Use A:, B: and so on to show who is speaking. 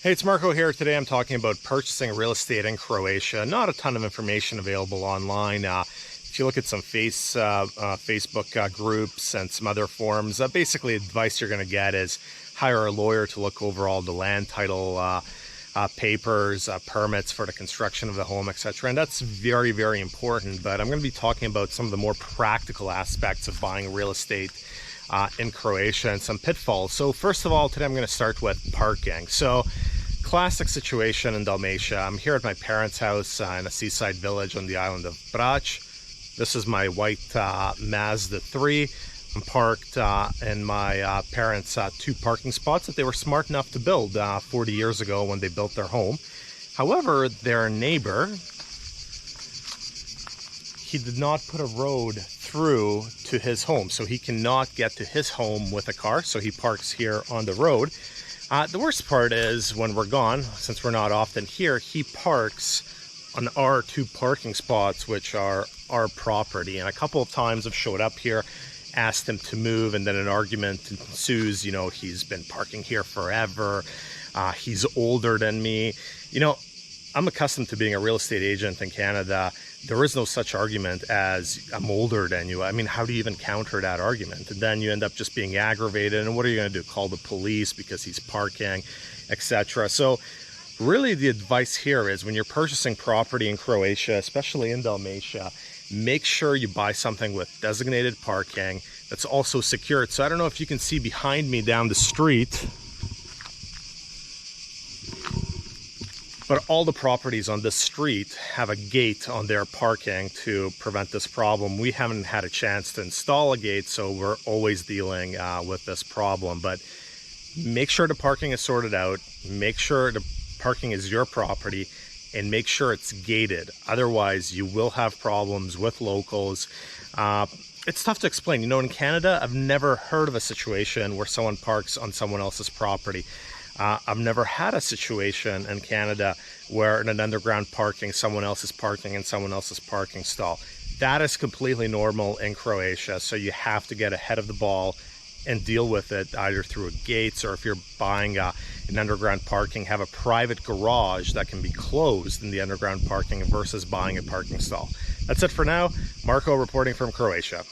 A: Hey, it's Marco here. Today I'm talking about purchasing real estate in Croatia. Not a ton of information available online. If you look at some Facebook groups and some other forums, basically advice you're going to get is hire a lawyer to look over all the land title papers, permits for the construction of the home, etc. And that's very, very important. But I'm going to be talking about some of the more practical aspects of buying real estate in Croatia and some pitfalls. So first of all, today I'm going to start with parking. So classic situation in Dalmatia. I'm here at my parents' house in a seaside village on the island of Brač. This is my white Mazda 3. I'm parked in my parents' two parking spots that they were smart enough to build 40 years ago when they built their home. However, their neighbor, he did not put a road through to his home, so he cannot get to his home with a car, so he parks here on the road. The worst part is when we're gone, since we're not often here, he parks on our two parking spots, which are our property. And a couple of times I've showed up here, asked him to move, and then an argument ensues. You know, he's been parking here forever. He's older than me. You know, I'm accustomed to being a real estate agent in Canada. There is no such argument as I'm older than you. I mean, how do you even counter that argument? And then you end up just being aggravated. And what are you going to do? Call the police because he's parking, etc. So really the advice here is when you're purchasing property in Croatia, especially in Dalmatia, make sure you buy something with designated parking that's also secured. So I don't know if you can see behind me down the street, but all the properties on this street have a gate on their parking to prevent this problem. We haven't had a chance to install a gate, so we're always dealing with this problem. But make sure the parking is sorted out, make sure the parking is your property, and make sure it's gated. Otherwise, you will have problems with locals. It's tough to explain. You know, in Canada, I've never heard of a situation where someone parks on someone else's property. I've never had a situation in Canada where in an underground parking, someone else is parking in someone else's parking stall. That is completely normal in Croatia, so you have to get ahead of the ball and deal with it either through gates, or if you're buying an underground parking, have a private garage that can be closed in the underground parking versus buying a parking stall. That's it for now. Marco reporting from Croatia.